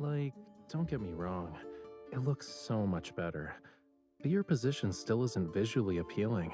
Like, don't get me wrong, it looks so much better, but your position still isn't visually appealing.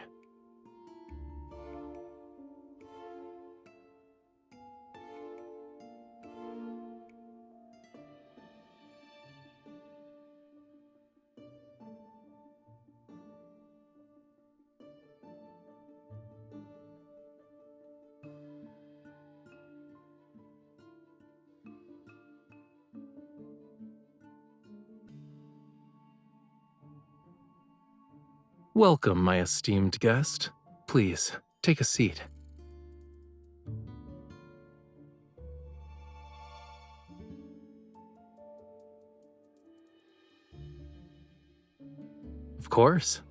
Welcome, my esteemed guest. Please, take a seat. Of course.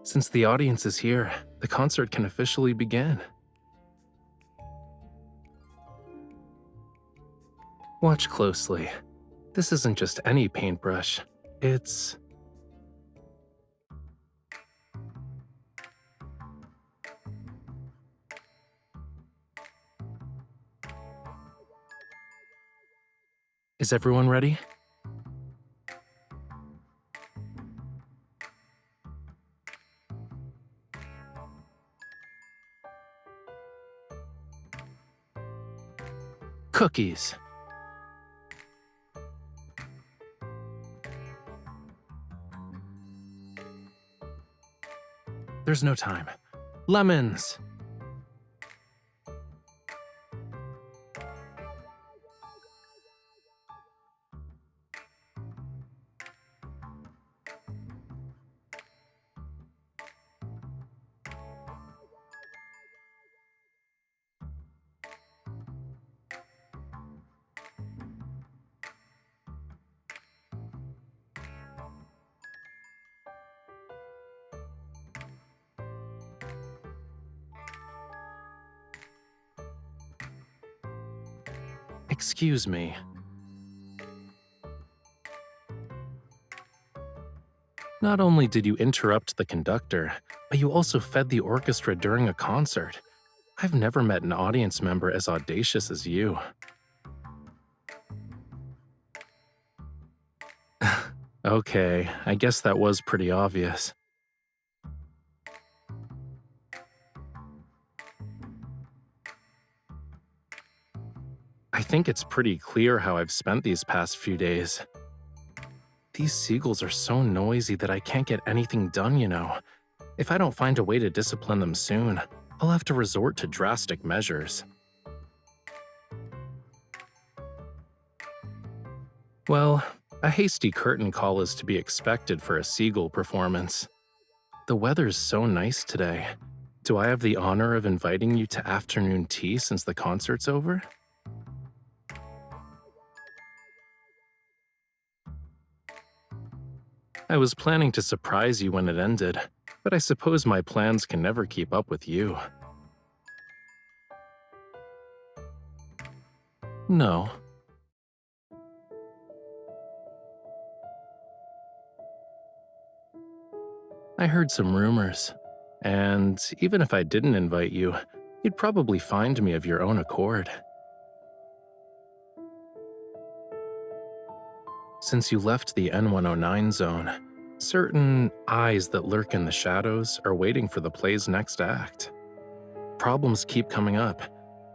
Since the audience is here, the concert can officially begin. Watch closely. This isn't just any paintbrush. It's... Is everyone ready? Cookies. There's no time. Lemons. Excuse me. Not only did you interrupt the conductor, but you also fed the orchestra during a concert. I've never met an audience member as audacious as you. Okay, I guess that was pretty obvious. I think it's pretty clear how I've spent these past few days. These seagulls are so noisy that I can't get anything done, you know. If I don't find a way to discipline them soon, I'll have to resort to drastic measures. Well, a hasty curtain call is to be expected for a seagull performance. The weather's so nice today. Do I have the honor of inviting you to afternoon tea since the concert's over? I was planning to surprise you when it ended, but I suppose my plans can never keep up with you. No. I heard some rumors, and even if I didn't invite you, you'd probably find me of your own accord. Since you left the N109 zone, certain eyes that lurk in the shadows are waiting for the play's next act. Problems keep coming up.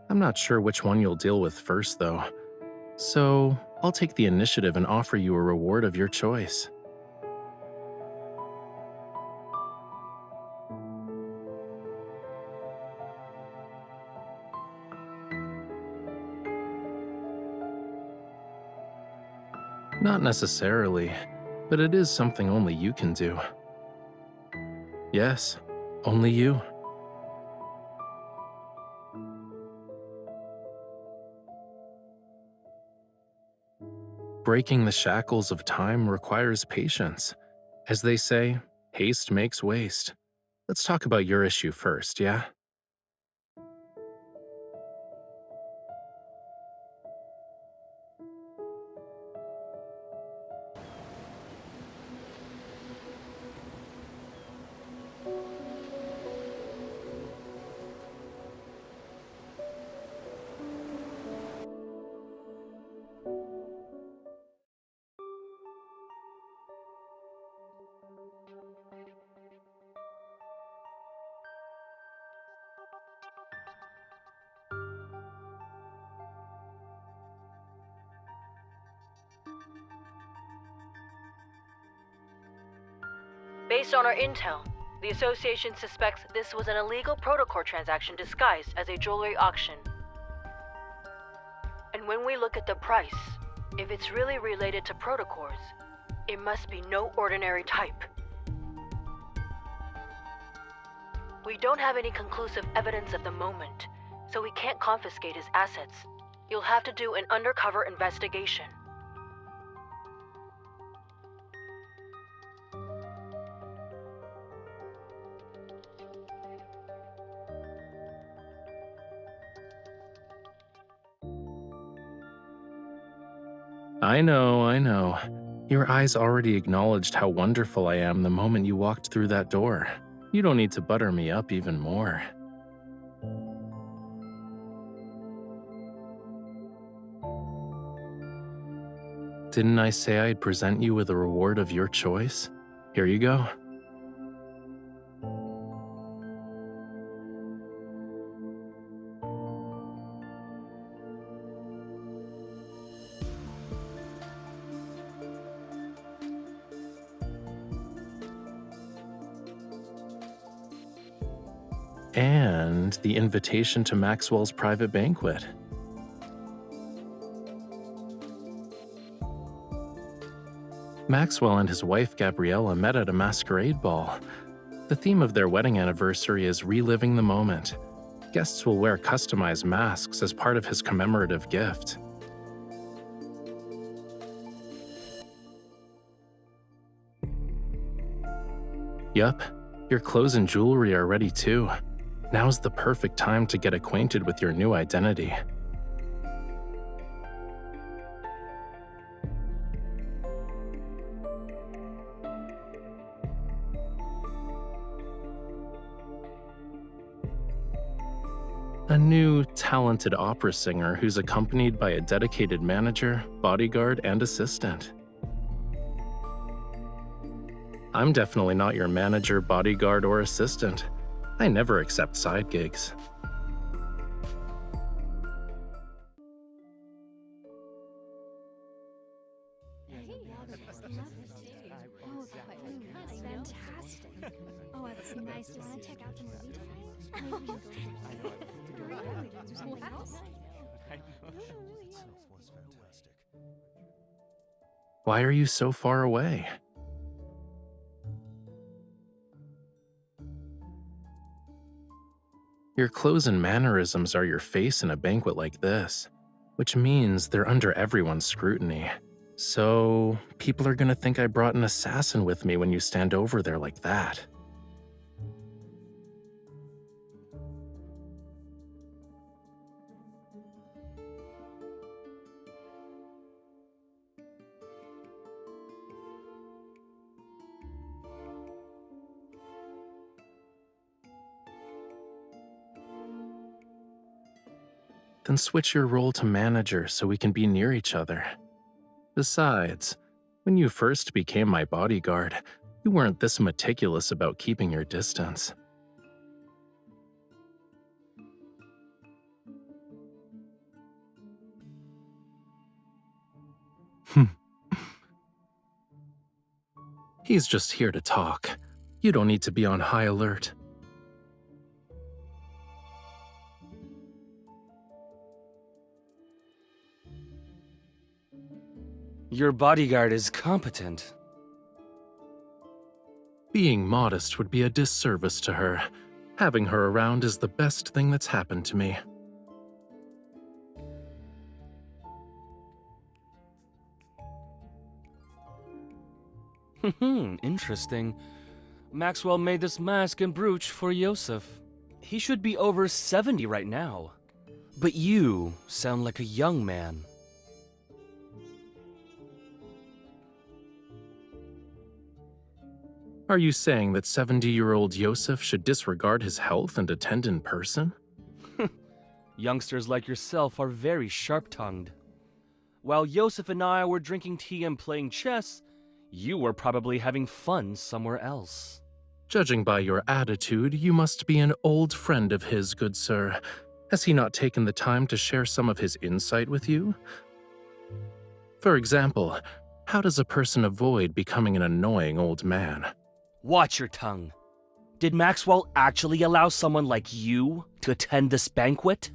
I'm not sure which one you'll deal with first, though. So, I'll take the initiative and offer you a reward of your choice. Not necessarily, but it is something only you can do. Yes, only you. Breaking the shackles of time requires patience. As they say, haste makes waste. Let's talk about your issue first, yeah? Based on our intel, the Association suspects this was an illegal protocol transaction disguised as a jewelry auction. And when we look at the price, if it's really related to protocols, it must be no ordinary type. We don't have any conclusive evidence at the moment, so we can't confiscate his assets. You'll have to do an undercover investigation. I know. Your eyes already acknowledged how wonderful I am the moment you walked through that door. You don't need to butter me up even more. Didn't I say I'd present you with a reward of your choice? Here you go. And the invitation to Maxwell's private banquet. Maxwell and his wife Gabriella met at a masquerade ball. The theme of their wedding anniversary is reliving the moment. Guests will wear customized masks as part of his commemorative gift. Yup, your clothes and jewelry are ready too. Now's the perfect time to get acquainted with your new identity. A new, talented opera singer who's accompanied by a dedicated manager, bodyguard, and assistant. I'm definitely not your manager, bodyguard, or assistant. I never accept side gigs. Fantastic. Oh, it's nice to check out the movie tonight. Why are you so far away? Your clothes and mannerisms are your face in a banquet like this, which means they're under everyone's scrutiny. So, people are gonna think I brought an assassin with me when you stand over there like that. Then switch your role to manager so we can be near each other. Besides, when you first became my bodyguard, you weren't this meticulous about keeping your distance. He's just here to talk. You don't need to be on high alert. Your bodyguard is competent. Being modest would be a disservice to her. Having her around is the best thing that's happened to me. Interesting. Maxwell made this mask and brooch for Yosef. He should be over 70 right now. But you sound like a young man. Are you saying that 70-year-old Yosef should disregard his health and attend in person? Youngsters like yourself are very sharp-tongued. While Yosef and I were drinking tea and playing chess, you were probably having fun somewhere else. Judging by your attitude, you must be an old friend of his, good sir. Has he not taken the time to share some of his insight with you? For example, how does a person avoid becoming an annoying old man? Watch your tongue. Did Maxwell actually allow someone like you to attend this banquet?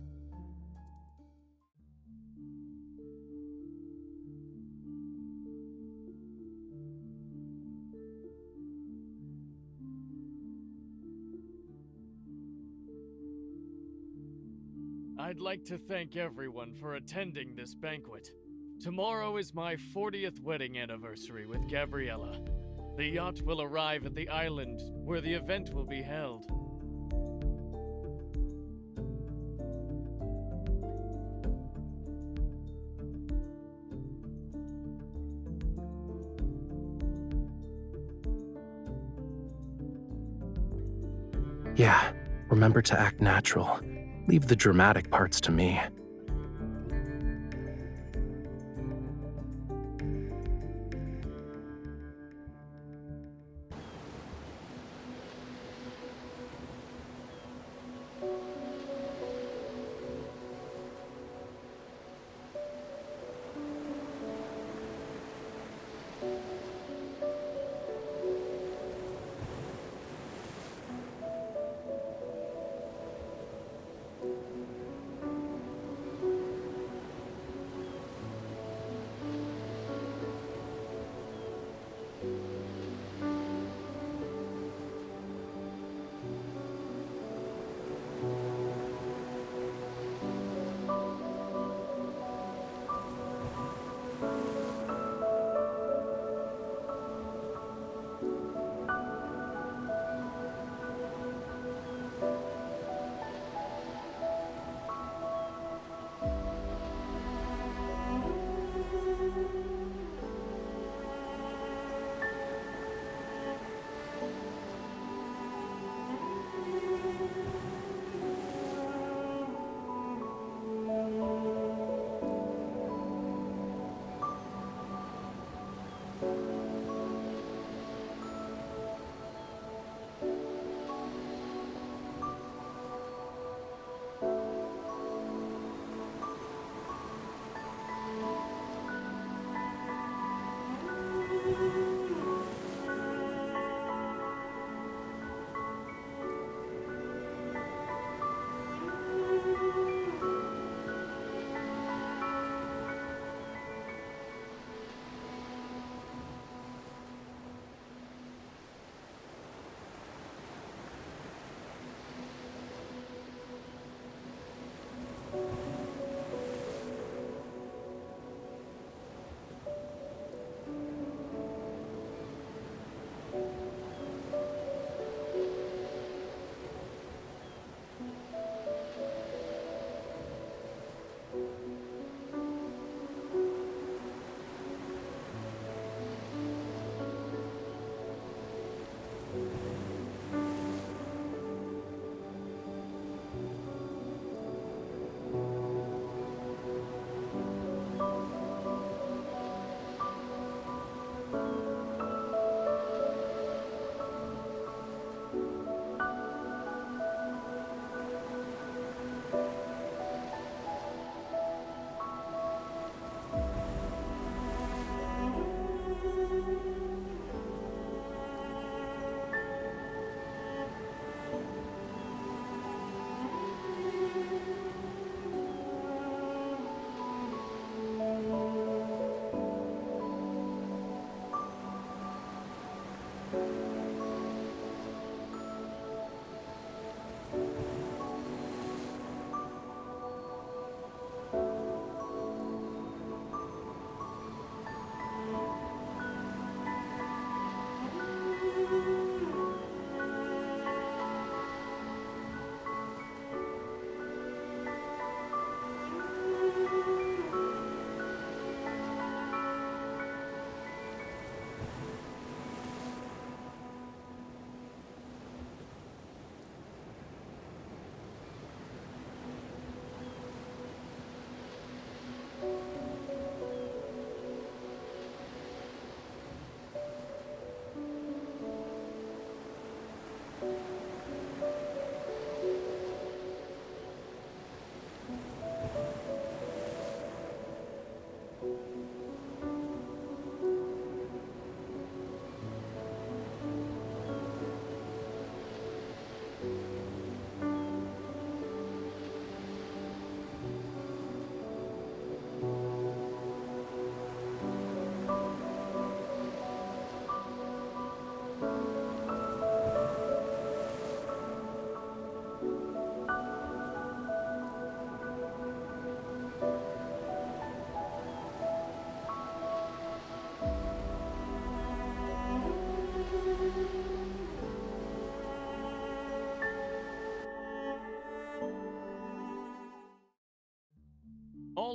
I'd like to thank everyone for attending this banquet. Tomorrow is my 40th wedding anniversary with Gabriella. The yacht will arrive at the island where the event will be held. Yeah, remember to act natural. Leave the dramatic parts to me.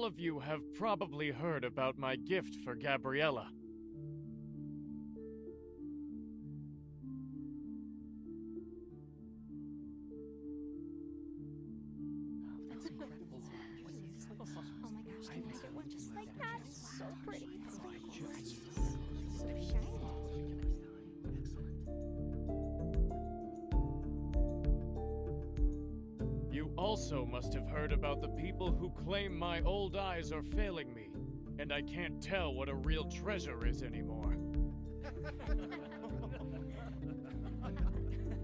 all of you have probably heard about my gift for Gabriella. That's incredible. Oh my gosh, can I get one just like that? It's so pretty. It's so shiny. You also must have heard about the people who claim my old eyes are failing me, and I can't tell what a real treasure is anymore.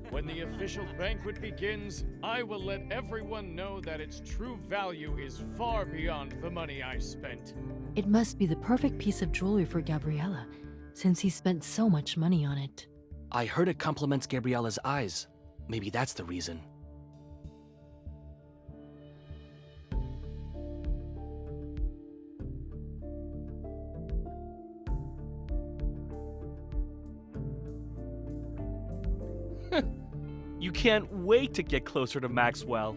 When the official banquet begins, I will let everyone know that its true value is far beyond the money I spent. It must be the perfect piece of jewelry for Gabriella, since he spent so much money on it. I heard it compliments Gabriella's eyes. Maybe that's the reason. You can't wait to get closer to Maxwell.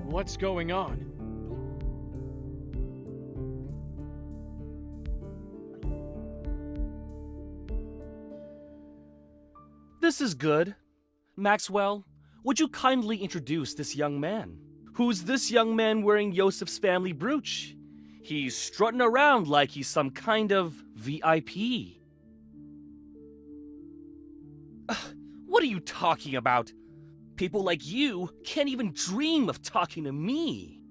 What's going on? This is good. Maxwell, would you kindly introduce this young man? Who's this young man wearing Yosef's family brooch? He's strutting around like he's some kind of VIP. What are you talking about? People like you can't even dream of talking to me.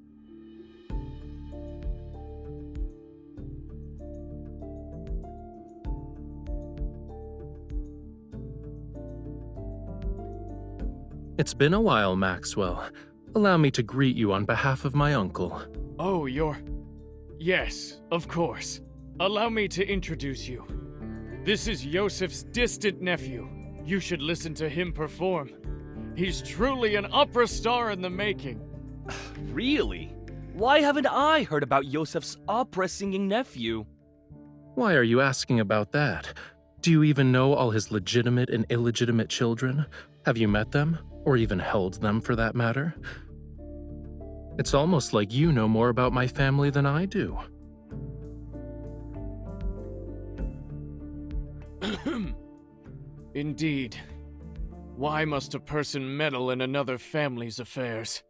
It's been a while, Maxwell. Allow me to greet you on behalf of my uncle. Oh, Yes, of course. Allow me to introduce you. This is Yosef's distant nephew. You should listen to him perform. He's truly an opera star in the making. Really? Why haven't I heard about Yosef's opera-singing nephew? Why are you asking about that? Do you even know all his legitimate and illegitimate children? Have you met them? Or even held them, for that matter? It's almost like you know more about my family than I do. Indeed. Why must a person meddle in another family's affairs?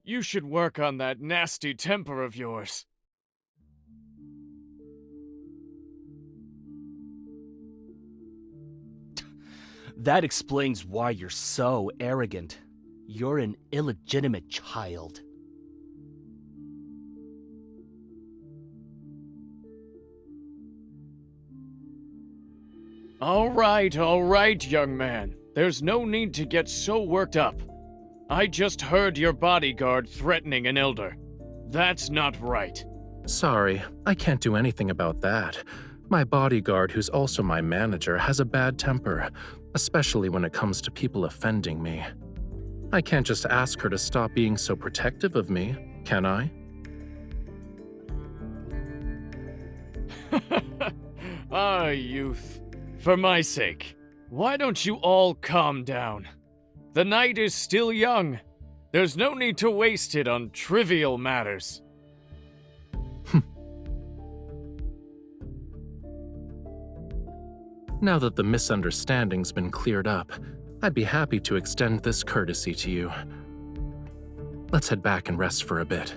You should work on that nasty temper of yours. That explains why you're so arrogant. You're an illegitimate child. All right, young man. There's no need to get so worked up. I just heard your bodyguard threatening an elder. That's not right. Sorry, I can't do anything about that. My bodyguard, who's also my manager, has a bad temper, especially when it comes to people offending me. I can't just ask her to stop being so protective of me, can I? Ah, youth. For my sake, why don't you all calm down? The night is still young. There's no need to waste it on trivial matters. Now that the misunderstanding's been cleared up, I'd be happy to extend this courtesy to you. Let's head back and rest for a bit.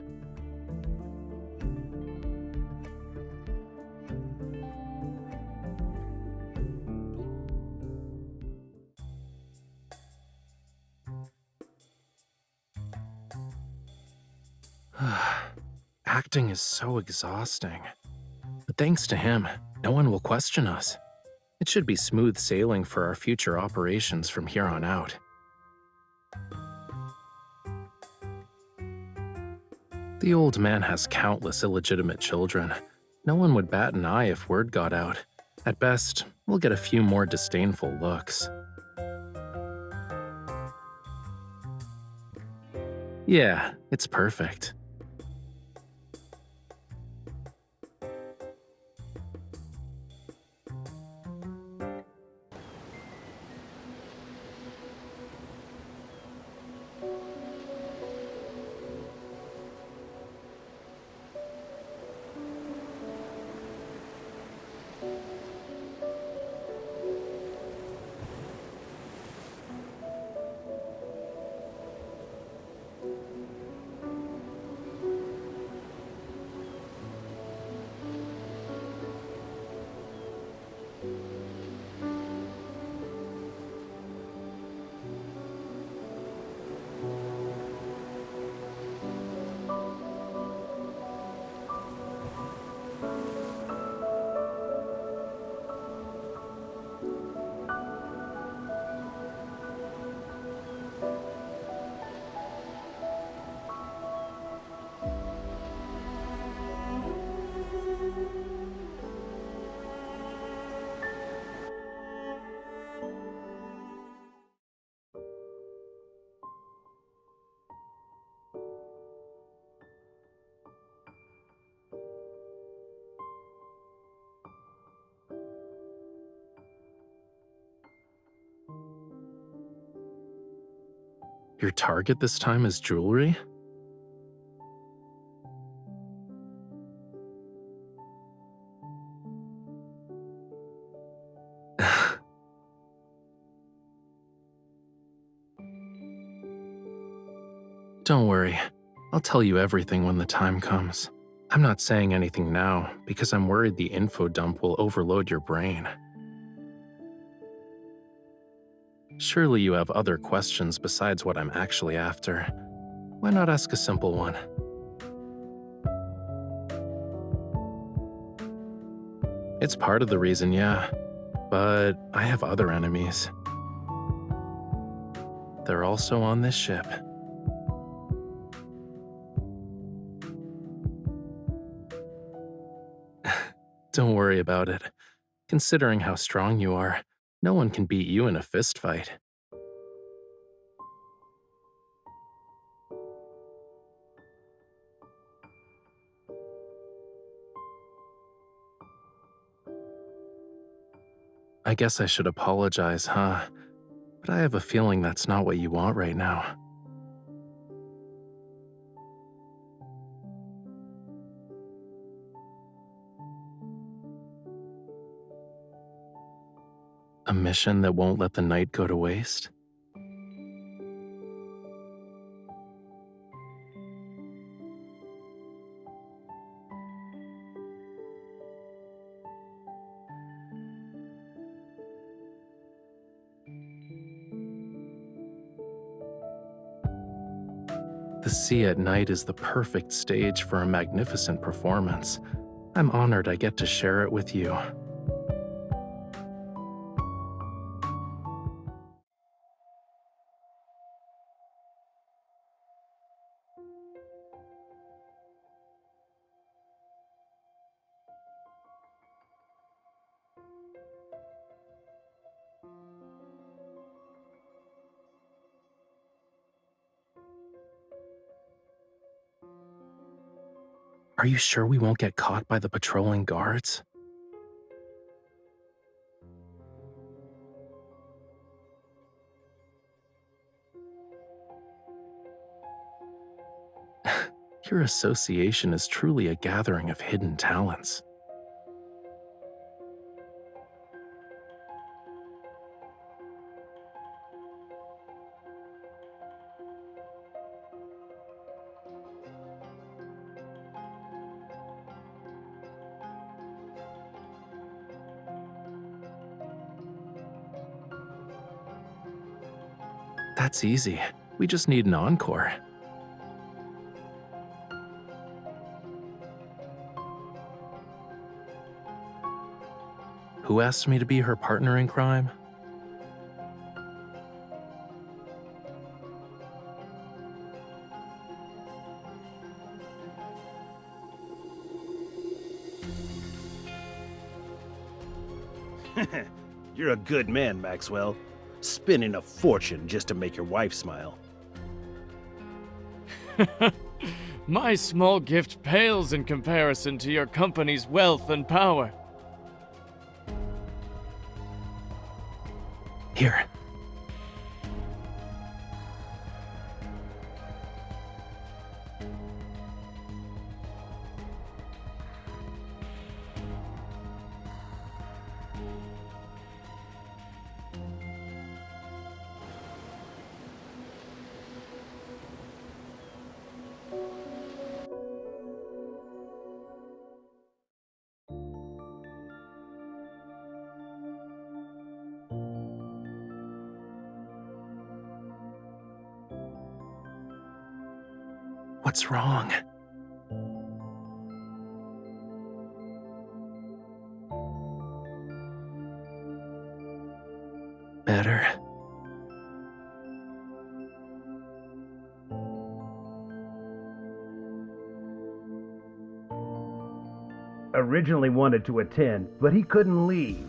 Acting is so exhausting. But thanks to him, no one will question us. It should be smooth sailing for our future operations from here on out. The old man has countless illegitimate children. No one would bat an eye if word got out. At best, we'll get a few more disdainful looks. Yeah, it's perfect. Your target this time is jewelry? Don't worry, I'll tell you everything when the time comes. I'm not saying anything now because I'm worried the info dump will overload your brain. Surely you have other questions besides what I'm actually after. Why not ask a simple one? It's part of the reason, yeah, but I have other enemies. They're also on this ship. Don't worry about it. Considering how strong you are, no one can beat you in a fist fight. I guess I should apologize, huh? But I have a feeling that's not what you want right now. A mission that won't let the night go to waste? The sea at night is the perfect stage for a magnificent performance. I'm honored I get to share it with you. Are you sure we won't get caught by the patrolling guards? Your association is truly a gathering of hidden talents. That's easy. We just need an encore. Who asked me to be her partner in crime? You're a good man, Maxwell. Spending a fortune just to make your wife smile. My small gift pales in comparison to your company's wealth and power. Here. What's wrong? Better. Originally wanted to attend, but he couldn't leave.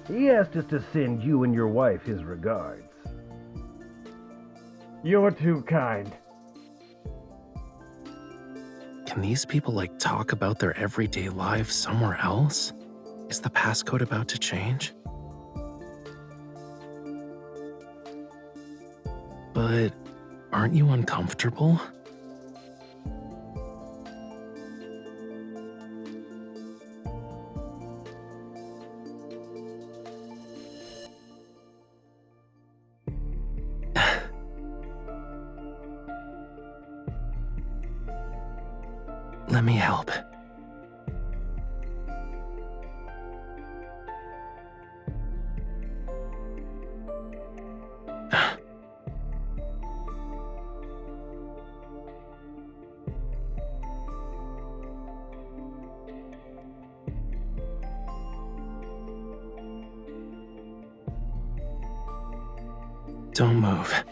He asked us to send you and your wife his regards. You're too kind. Can these people talk about their everyday lives somewhere else? Is the passcode about to change? But Aren't you uncomfortable? Let me help. Don't move.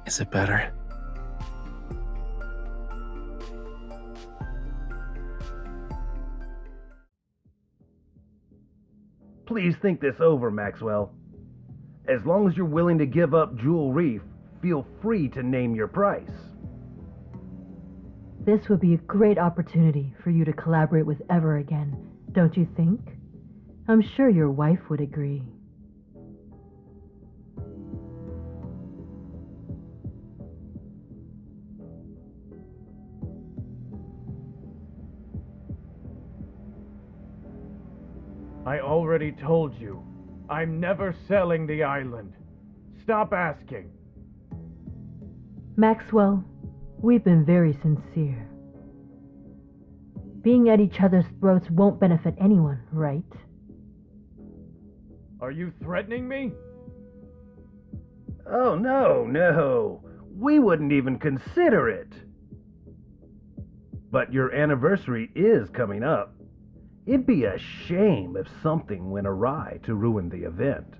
Is it better? Please think this over, Maxwell. As long as you're willing to give up Jewel Reef, feel free to name your price. This would be a great opportunity for you to collaborate with Ever again, don't you think? I'm sure your wife would agree. I already told you, I'm never selling the island. Stop asking. Maxwell, we've been very sincere. Being at each other's throats won't benefit anyone, right? Are you threatening me? Oh, no. We wouldn't even consider it. But your anniversary is coming up. It'd be a shame if something went awry to ruin the event.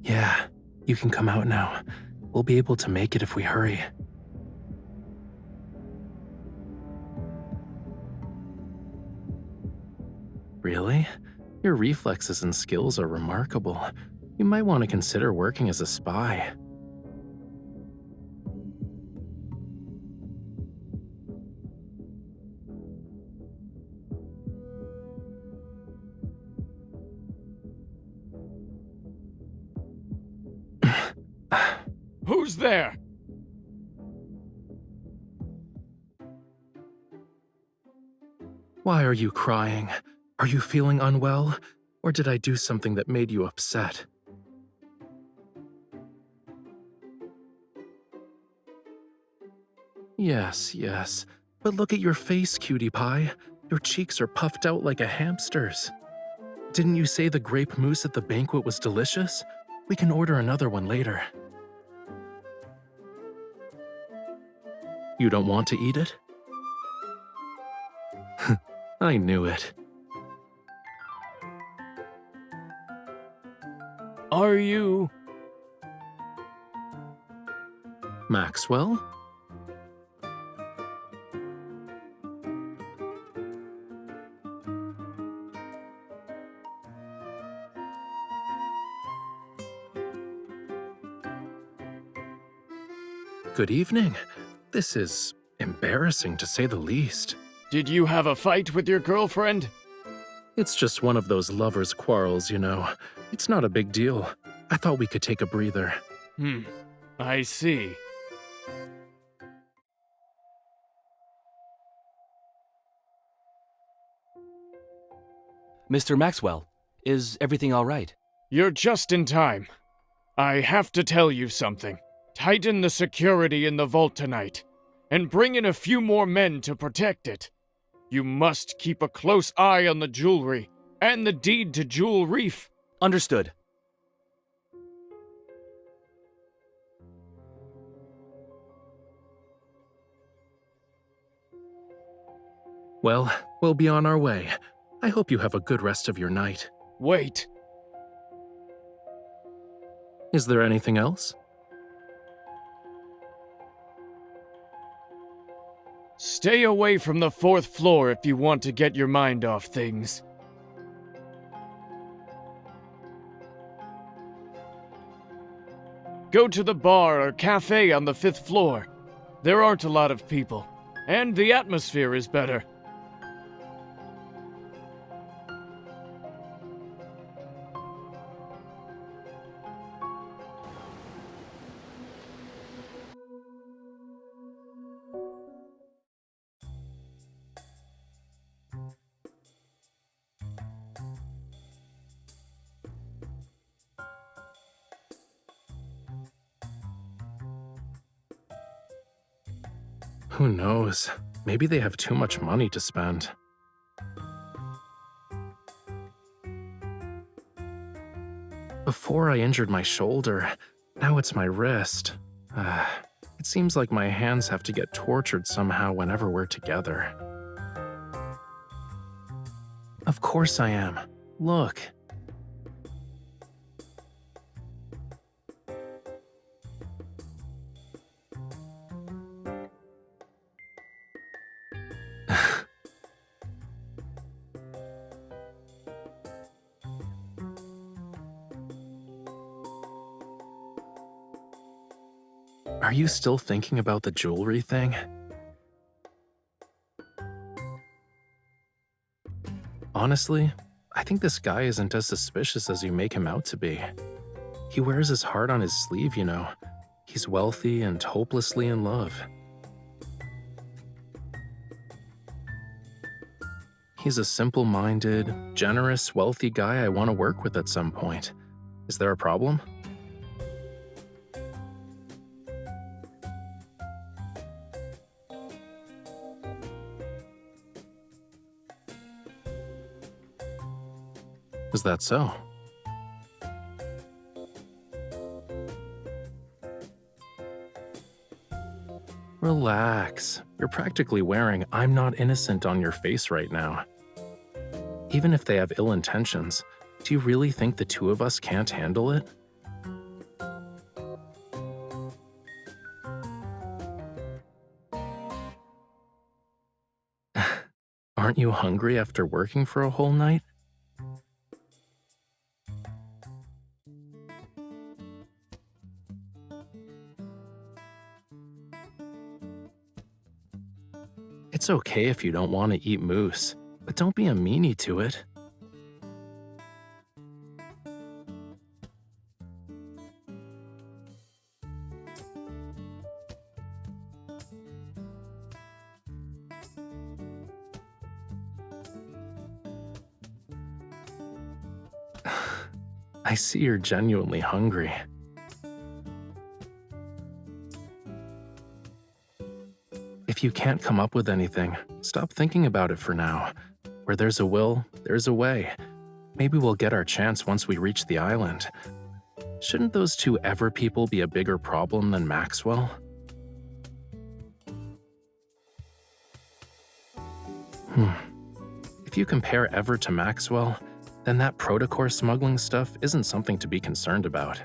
Yeah, you can come out now. We'll be able to make it if we hurry. Really? Your reflexes and skills are remarkable. You might want to consider working as a spy. Who's there? Why are you crying? Are you feeling unwell? Or did I do something that made you upset? Yes. But look at your face, cutie pie. Your cheeks are puffed out like a hamster's. Didn't you say the grape mousse at the banquet was delicious? We can order another one later. You don't want to eat it? I knew it. Are you... Maxwell? Good evening. This is embarrassing to say the least. Did you have a fight with your girlfriend? It's just one of those lovers' quarrels, you know. It's not a big deal. I thought we could take a breather. I see. Mr. Maxwell, is everything all right? You're just in time. I have to tell you something. Tighten the security in the vault tonight, and bring in a few more men to protect it. You must keep a close eye on the jewelry and the deed to Jewel Reef. Understood. Well, we'll be on our way. I hope you have a good rest of your night. Wait. Is there anything else? Stay away from the 4th floor if you want to get your mind off things. Go to the bar or cafe on the 5th floor. There aren't a lot of people, and the atmosphere is better. Who knows? Maybe they have too much money to spend. Before I injured my shoulder, now it's my wrist. It seems like my hands have to get tortured somehow whenever we're together. Of course I am. Look. Are you still thinking about the jewelry thing? Honestly, I think this guy isn't as suspicious as you make him out to be. He wears his heart on his sleeve, you know. He's wealthy and hopelessly in love. He's a simple-minded, generous, wealthy guy I want to work with at some point. Is there a problem? Is that so? Relax. You're practically wearing "I'm not innocent" on your face right now. Even if they have ill intentions, do you really think the two of us can't handle it? Aren't you hungry after working for a whole night? It's okay if you don't want to eat moose, but don't be a meanie to it. I see you're genuinely hungry. If you can't come up with anything, stop thinking about it for now. Where there's a will, there's a way. Maybe we'll get our chance once we reach the island. Shouldn't those two Ever people be a bigger problem than Maxwell? If you compare Ever to Maxwell, then that protocore smuggling stuff isn't something to be concerned about.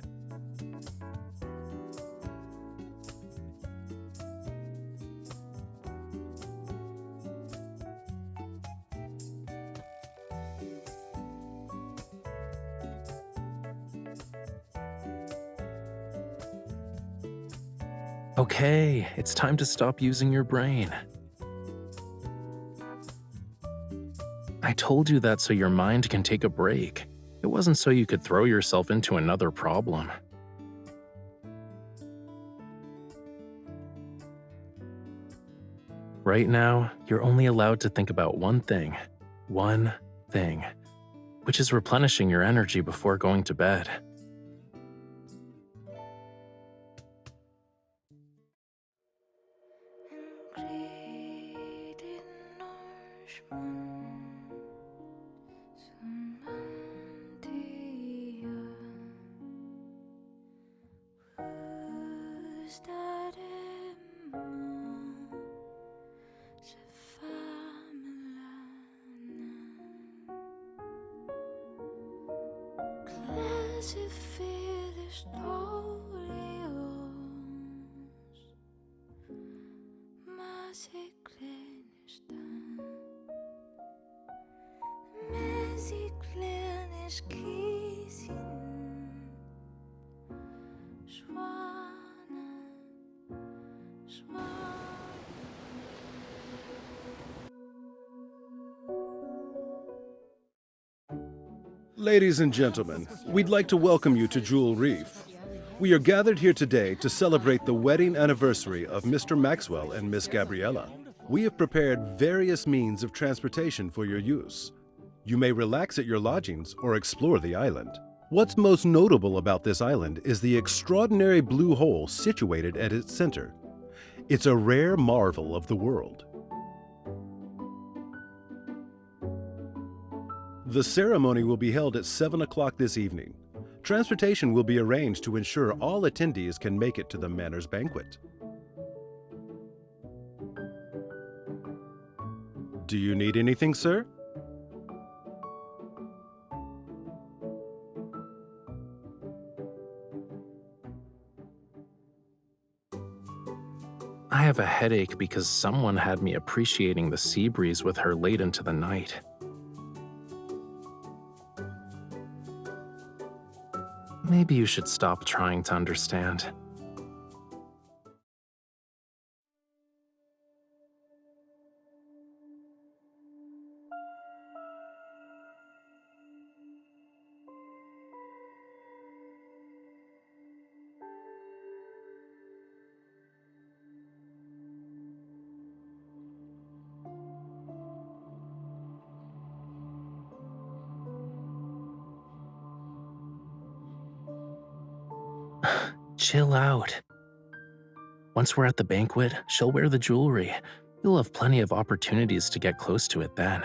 Okay, it's time to stop using your brain. I told you that so your mind can take a break. It wasn't so you could throw yourself into another problem. Right now, you're only allowed to think about one thing, which is replenishing your energy before going to bed. Diese viele Storios, mas e kleines dan, mas e kleines kiezen, Schwane, Schwane. Ladies and gentlemen, we'd like to welcome you to Jewel Reef. We are gathered here today to celebrate the wedding anniversary of Mr. Maxwell and Miss Gabriella. We have prepared various means of transportation for your use. You may relax at your lodgings or explore the island. What's most notable about this island is the extraordinary blue hole situated at its center. It's a rare marvel of the world. The ceremony will be held at 7 o'clock this evening. Transportation will be arranged to ensure all attendees can make it to the Manor's banquet. Do you need anything, sir? I have a headache because someone had me appreciating the sea breeze with her late into the night. Maybe you should stop trying to understand. Chill out. Once we're at the banquet, she'll wear the jewelry. You'll have plenty of opportunities to get close to it then.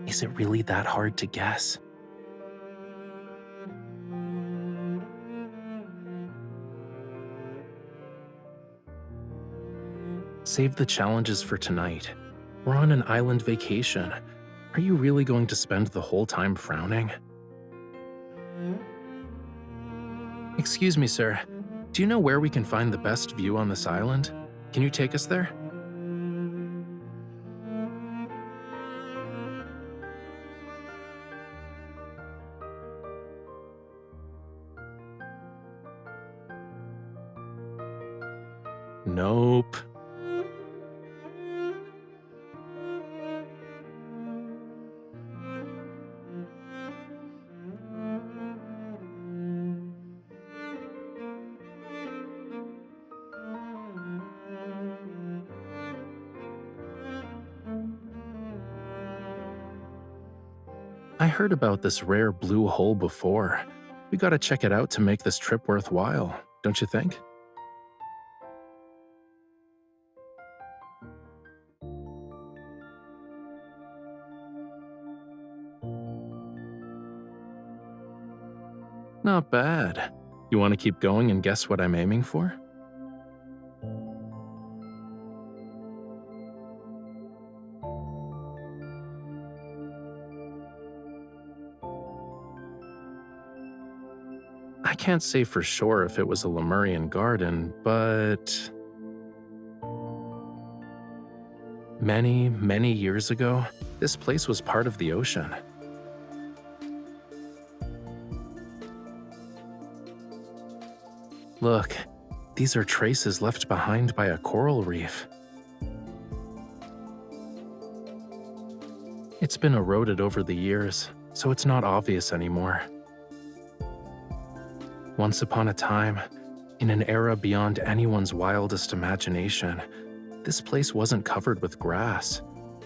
Is it really that hard to guess? Save the challenges for tonight. We're on an island vacation. Are you really going to spend the whole time frowning? Excuse me, sir. Do you know where we can find the best view on this island? Can you take us there? Nope. I heard about this rare blue hole before. We gotta check it out to make this trip worthwhile, don't you think? Not bad. You want to keep going and guess what I'm aiming for? I can't say for sure if it was a Lemurian garden, but many, many years ago, this place was part of the ocean. Look, these are traces left behind by a coral reef. It's been eroded over the years, so it's not obvious anymore. Once upon a time, in an era beyond anyone's wildest imagination, this place wasn't covered with grass.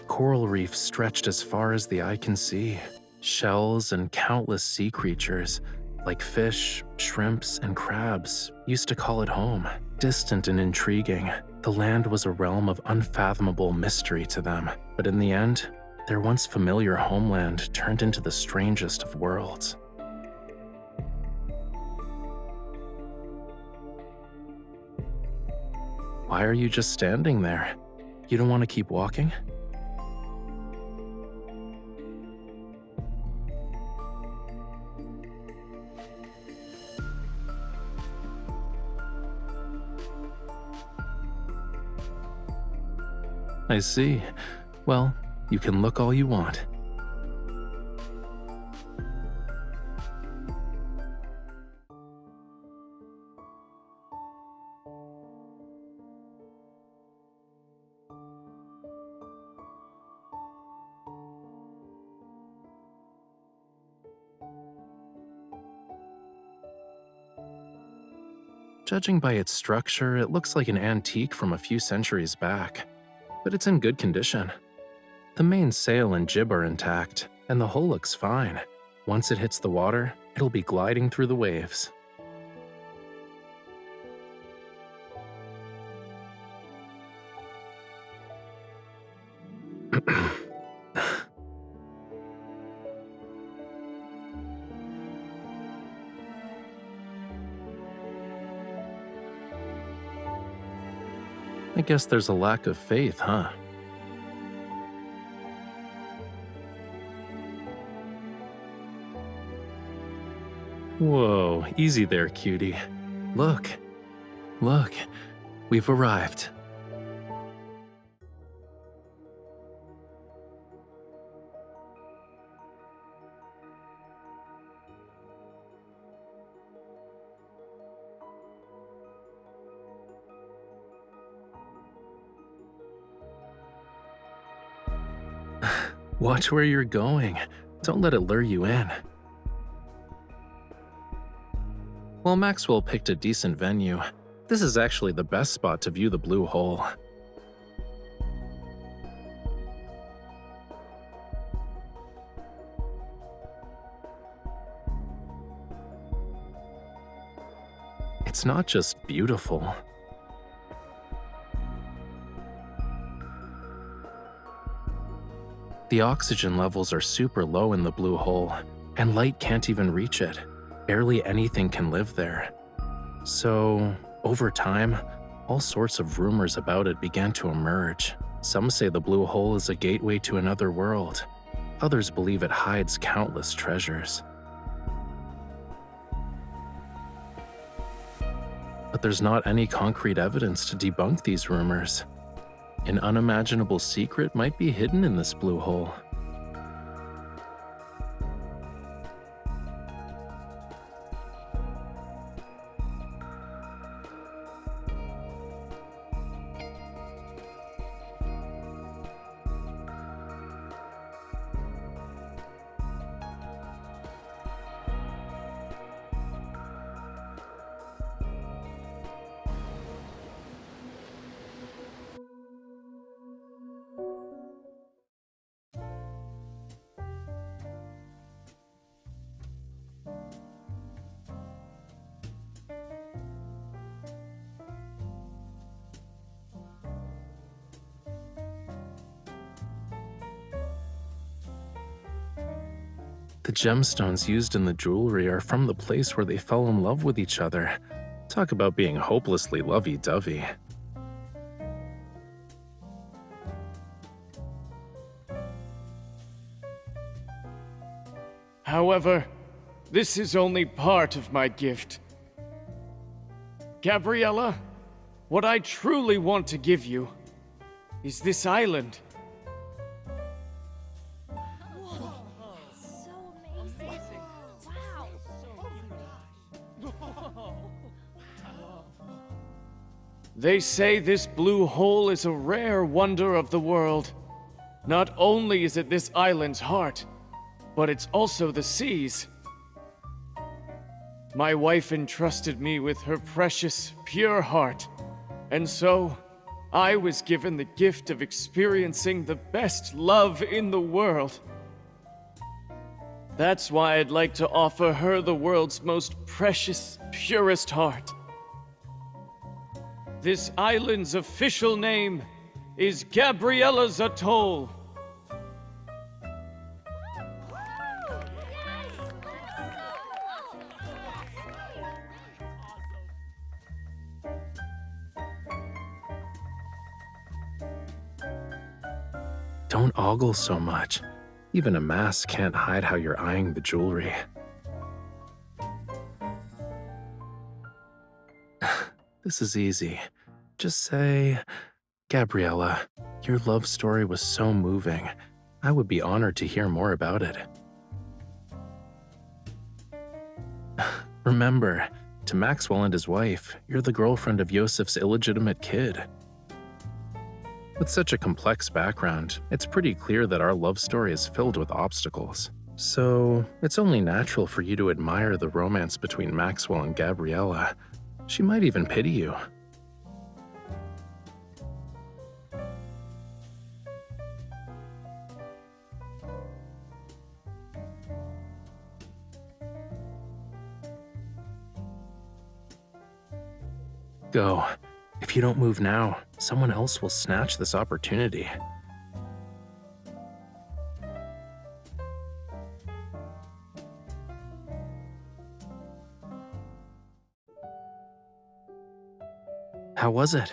Coral reefs stretched as far as the eye can see. Shells and countless sea creatures, like fish, shrimps, and crabs, used to call it home. Distant and intriguing, the land was a realm of unfathomable mystery to them. But in the end, their once familiar homeland turned into the strangest of worlds. Why are you just standing there? You don't want to keep walking? I see. Well, you can look all you want. Judging by its structure, it looks like an antique from a few centuries back, but it's in good condition. The main sail and jib are intact, and the hull looks fine. Once it hits the water, it'll be gliding through the waves. I guess there's a lack of faith, huh? Whoa, easy there, cutie. Look, we've arrived. Watch where you're going. Don't let it lure you in. While Maxwell picked a decent venue, this is actually the best spot to view the blue hole. It's not just beautiful. The oxygen levels are super low in the blue hole, and light can't even reach it. Barely anything can live there. So, over time, all sorts of rumors about it began to emerge. Some say the blue hole is a gateway to another world. Others believe it hides countless treasures. But there's not any concrete evidence to debunk these rumors. An unimaginable secret might be hidden in this blue hole. The gemstones used in the jewelry are from the place where they fell in love with each other. Talk about being hopelessly lovey-dovey. However, this is only part of my gift. Gabriella, what I truly want to give you is this island. So amazing. Wow. They say this blue hole is a rare wonder of the world. Not only is it this island's heart, but it's also the sea's. My wife entrusted me with her precious, pure heart, and so I was given the gift of experiencing the best love in the world. That's why I'd like to offer her the world's most precious, purest heart. This island's official name is Gabriella's Atoll. Don't ogle so much. Even a mask can't hide how you're eyeing the jewelry. This is easy. Just say, Gabriella, Your love story was so moving. I would be honored to hear more about it. Remember, to Maxwell and his wife, you're the girlfriend of Yosef's illegitimate kid. With such a complex background, it's pretty clear that our love story is filled with obstacles. So, it's only natural for you to admire the romance between Maxwell and Gabriella. She might even pity you. Go. If you don't move now, someone else will snatch this opportunity. How was it?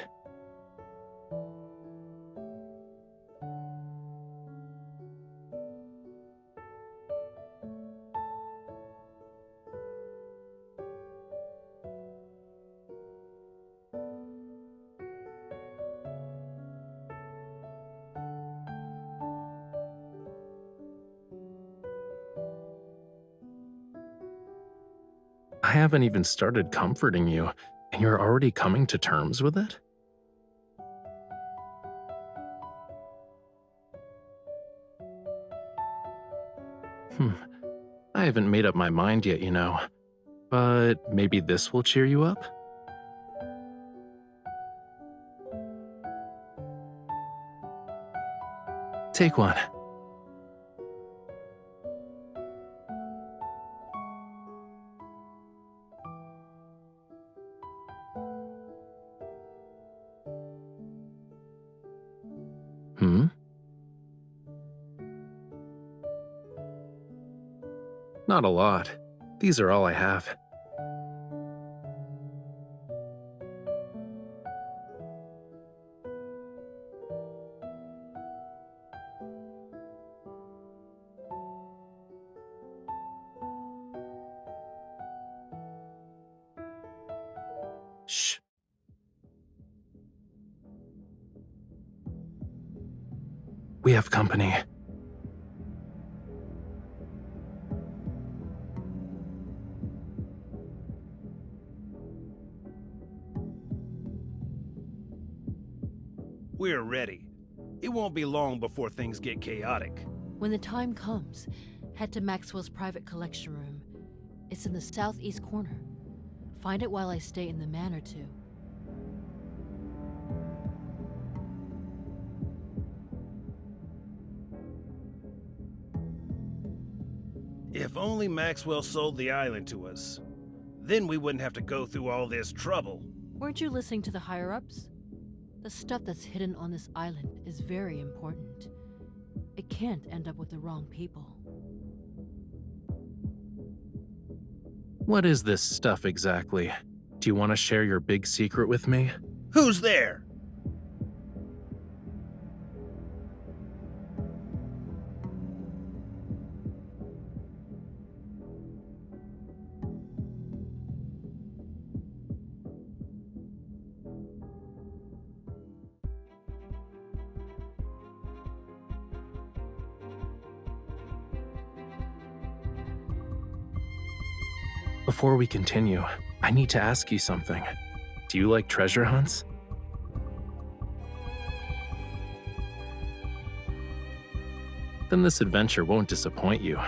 I haven't even started comforting you, and you're already coming to terms with it? I haven't made up my mind yet, you know. But maybe this will cheer you up? Take one. Not a lot. These are all I have. Shh. We have company. We're ready. It won't be long before things get chaotic. When the time comes, head to Maxwell's private collection room. It's in the southeast corner. Find it while I stay in the manor too. If only Maxwell sold the island to us. Then we wouldn't have to go through all this trouble. Weren't you listening to the higher-ups? The stuff that's hidden on this island is very important. It can't end up with the wrong people. What is this stuff exactly? Do you want to share your big secret with me? Who's there? Before we continue, I need to ask you something. Do you like treasure hunts? Then this adventure won't disappoint you.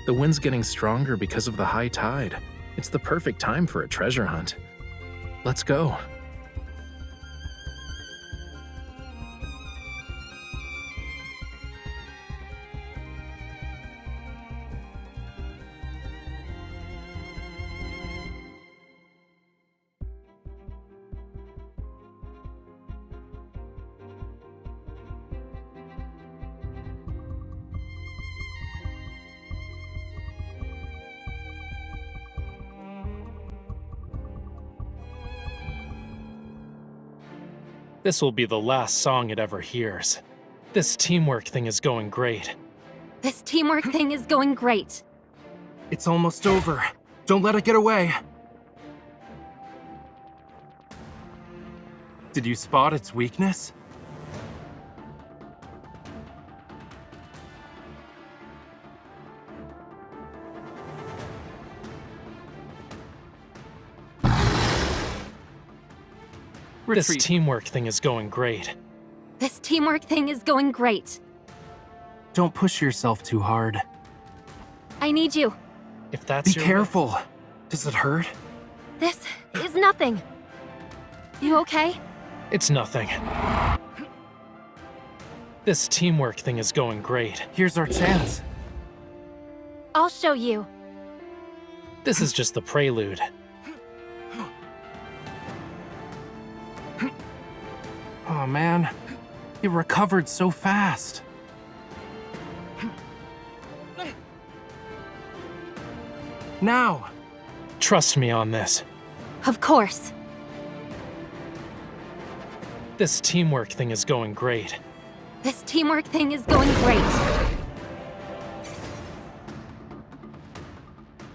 The wind's getting stronger because of the high tide. It's the perfect time for a treasure hunt. Let's go. This will be the last song it ever hears. This teamwork thing is going great. This teamwork thing is going great. It's almost over. Don't let it get away! Did you spot its weakness? This teamwork thing is going great. This teamwork thing is going great. Don't push yourself too hard. I need you. If that's Be careful. Does it hurt? This is nothing. You okay? It's nothing. This teamwork thing is going great. Here's our chance. I'll show you. This is just the prelude. Oh man, it recovered so fast. Now! Trust me on this. Of course. This teamwork thing is going great. This teamwork thing is going great.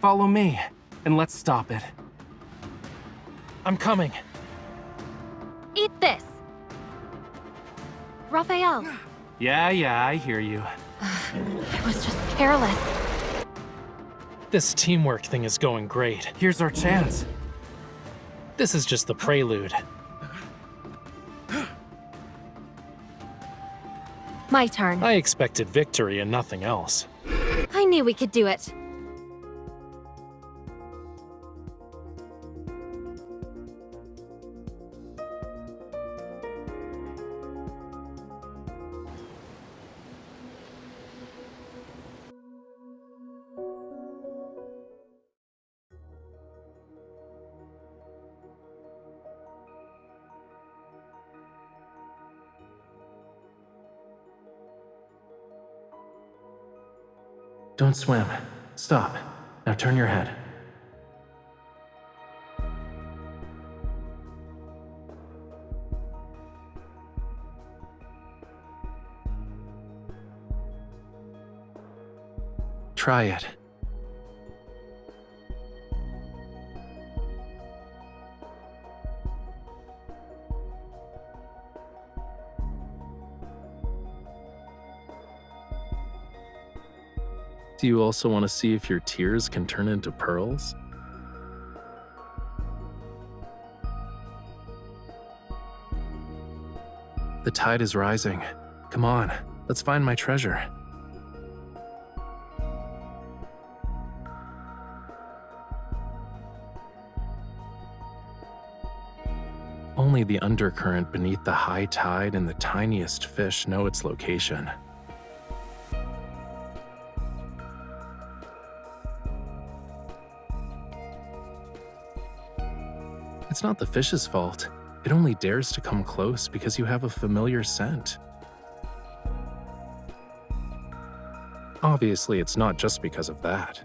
Follow me, and let's stop it. I'm coming. Eat this. Raphael. Yeah, I hear you. I was just careless. This teamwork thing is going great. Here's our chance. This is just the prelude. My turn. I expected victory and nothing else. I knew we could do it. Don't swim. Stop. Now turn your head. Try it. Do you also want to see if your tears can turn into pearls? The tide is rising. Come on, let's find my treasure. Only the undercurrent beneath the high tide and the tiniest fish know its location. It's not the fish's fault. It only dares to come close because you have a familiar scent. Obviously, it's not just because of that.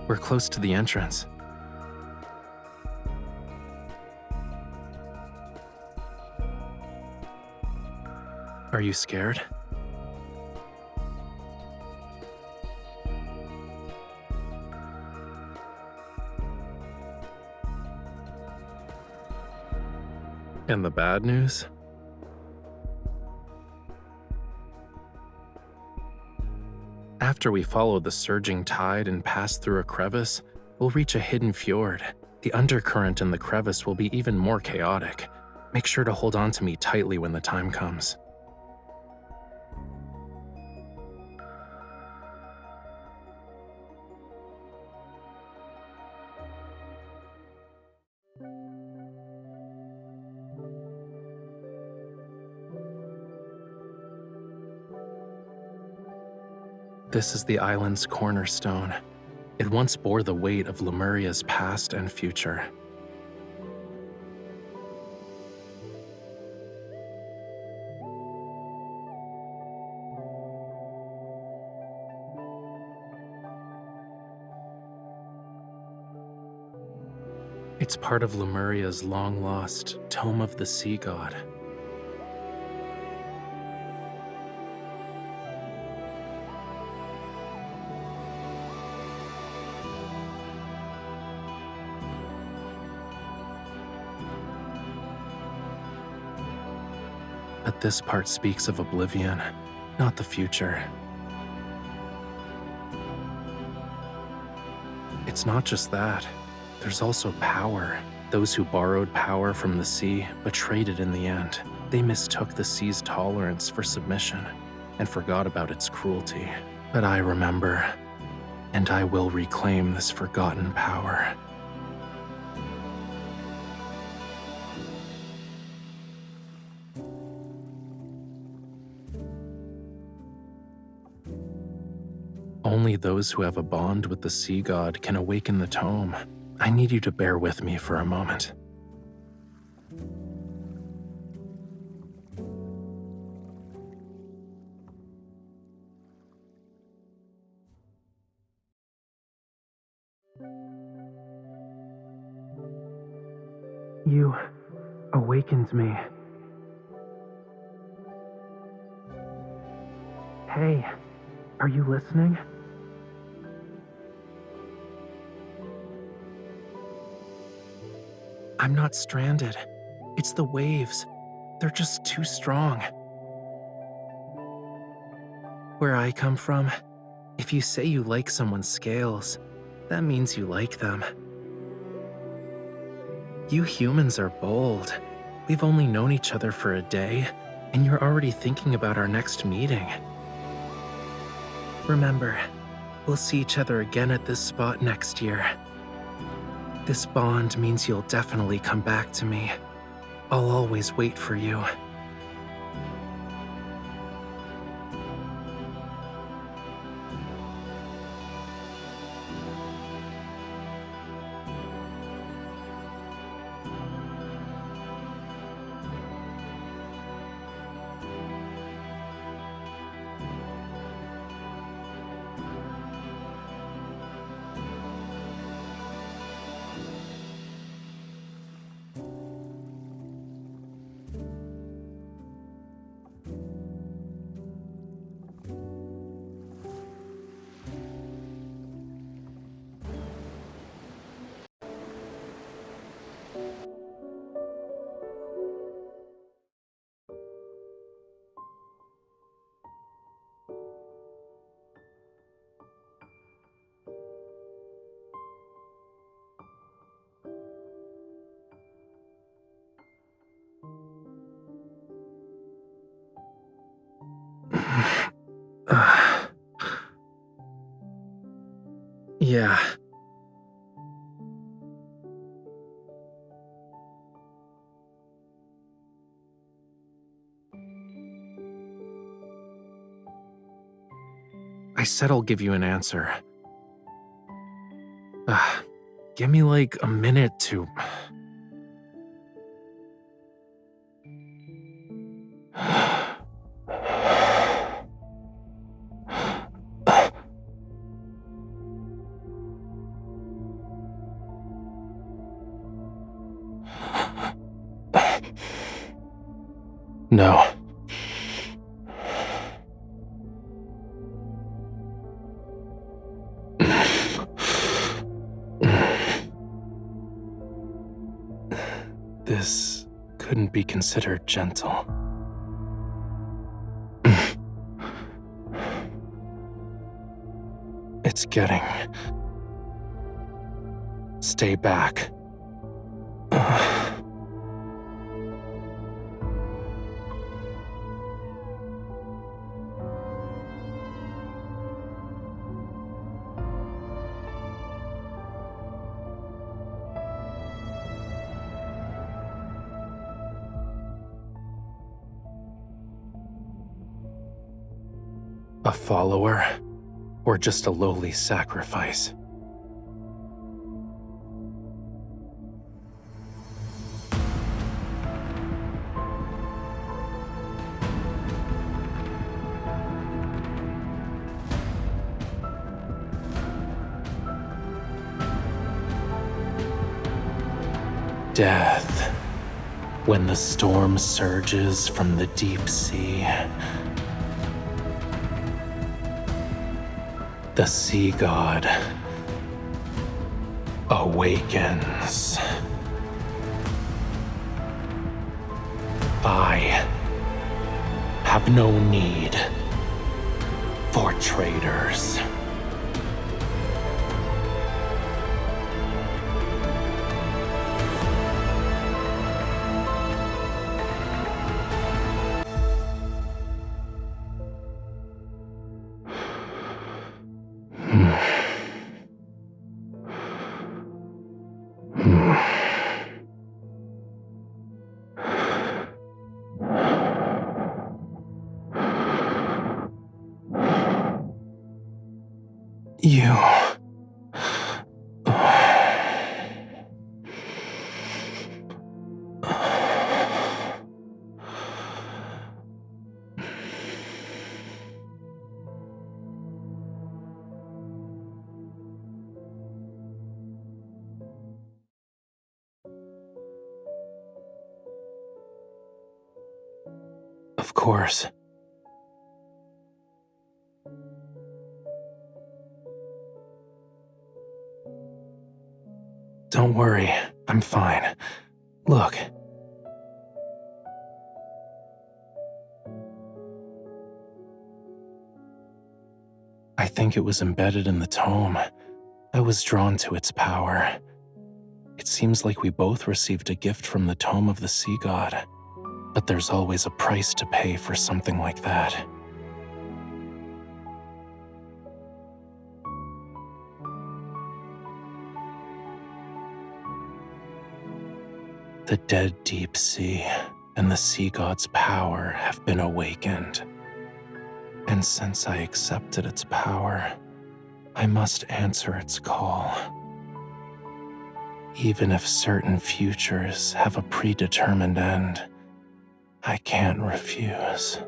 We're close to the entrance. Are you scared? And the bad news? After we follow the surging tide and pass through a crevice, we'll reach a hidden fjord. The undercurrent in the crevice will be even more chaotic. Make sure to hold on to me tightly when the time comes. This is the island's cornerstone. It once bore the weight of Lemuria's past and future. It's part of Lemuria's long-lost Tome of the Sea God. But this part speaks of oblivion, not the future. It's not just that. There's also power. Those who borrowed power from the sea but traded in the end. They mistook the sea's tolerance for submission and forgot about its cruelty. But I remember, and I will reclaim this forgotten power. Only those who have a bond with the sea god can awaken the tome. I need you to bear with me for a moment. You awakened me. Hey, are you listening? I'm not stranded. It's the waves. They're just too strong. Where I come from, if you say you like someone's scales, that means you like them. You humans are bold. We've only known each other for a day, and you're already thinking about our next meeting. Remember, we'll see each other again at this spot next year. This bond means you'll definitely come back to me. I'll always wait for you. Yeah. I said I'll give you an answer. Give me like a minute to... No. This couldn't be considered gentle. It's getting... Stay back. A follower, or just a lowly sacrifice? Death. When the storm surges from the deep sea, the sea god awakens. I have no need for traitors. You... Of course. Don't worry, I'm fine. Look. I think it was embedded in the tome. I was drawn to its power. It seems like we both received a gift from the tome of the sea god. But there's always a price to pay for something like that. The dead deep sea and the sea god's power have been awakened. And since I accepted its power, I must answer its call. Even if certain futures have a predetermined end, I can't refuse.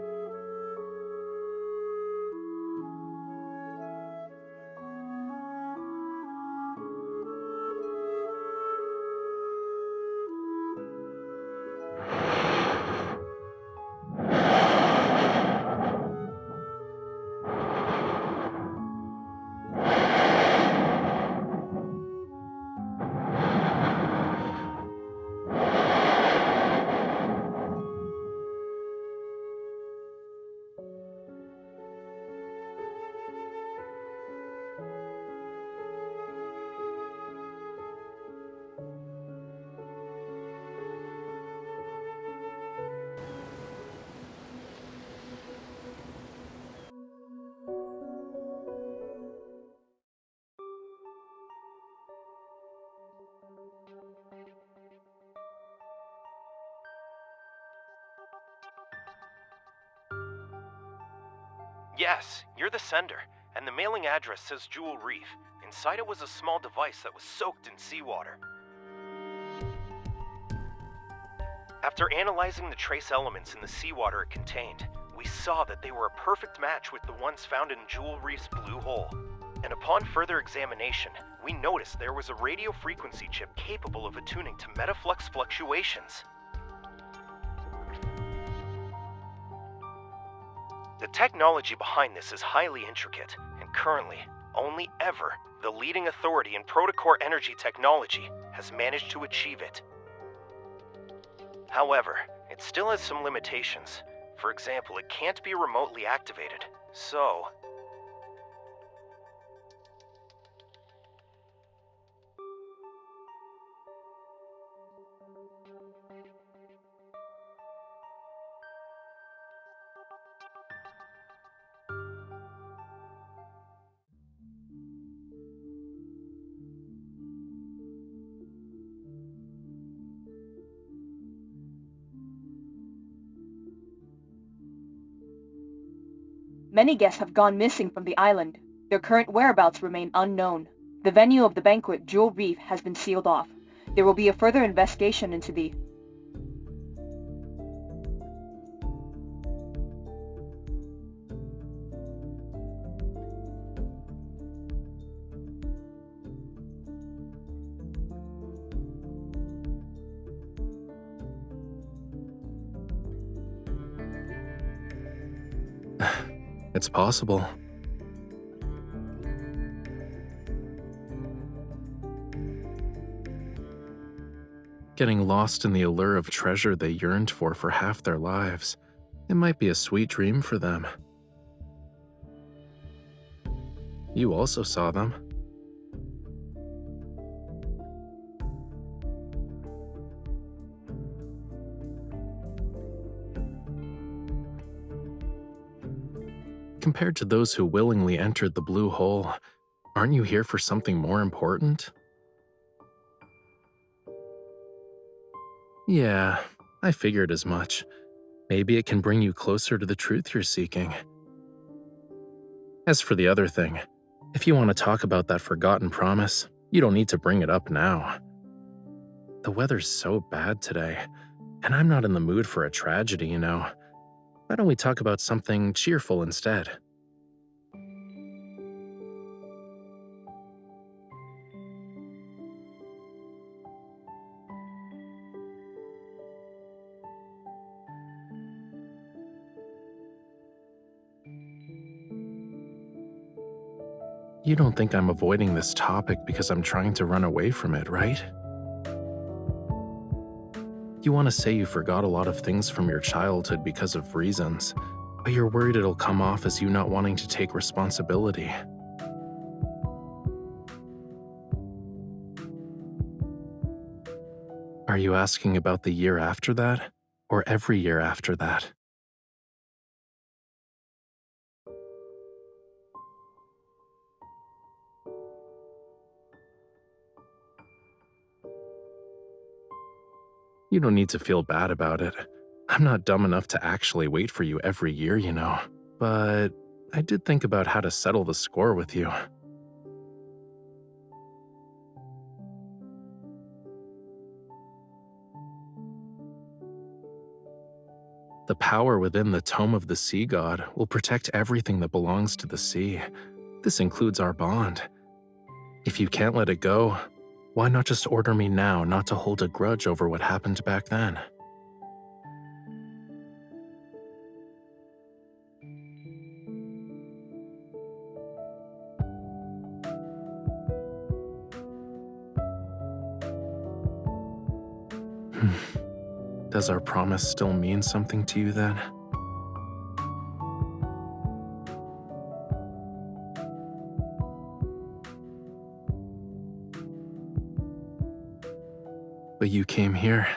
Yes, you're the sender, and the mailing address says Jewel Reef. Inside it was a small device that was soaked in seawater. After analyzing the trace elements in the seawater it contained, we saw that they were a perfect match with the ones found in Jewel Reef's blue hole. And upon further examination, we noticed there was a radio frequency chip capable of attuning to metaflux fluctuations. The technology behind this is highly intricate, and currently, only ever, the leading authority in protocore energy technology has managed to achieve it. However, it still has some limitations. For example, it can't be remotely activated, so... Many guests have gone missing from the island. Their current whereabouts remain unknown. The venue of the banquet, Jewel Reef, has been sealed off. There will be a further investigation into the... It's possible. Getting lost in the allure of treasure they yearned for half their lives. It might be a sweet dream for them. You also saw them. Compared to those who willingly entered the blue hole, aren't you here for something more important? Yeah, I figured as much. Maybe it can bring you closer to the truth you're seeking. As for the other thing, if you want to talk about that forgotten promise, you don't need to bring it up now. The weather's so bad today, and I'm not in the mood for a tragedy, you know. Why don't we talk about something cheerful instead? You don't think I'm avoiding this topic because I'm trying to run away from it, right? You want to say you forgot a lot of things from your childhood because of reasons, but you're worried it'll come off as you not wanting to take responsibility. Are you asking about the year after that, or every year after that? You don't need to feel bad about it. I'm not dumb enough to actually wait for you every year, you know. But I did think about how to settle the score with you. The power within the Tome of the Sea God will protect everything that belongs to the sea. This includes our bond. If you can't let it go, why not just order me now not to hold a grudge over what happened back then? Does our promise still mean something to you then? But you came here.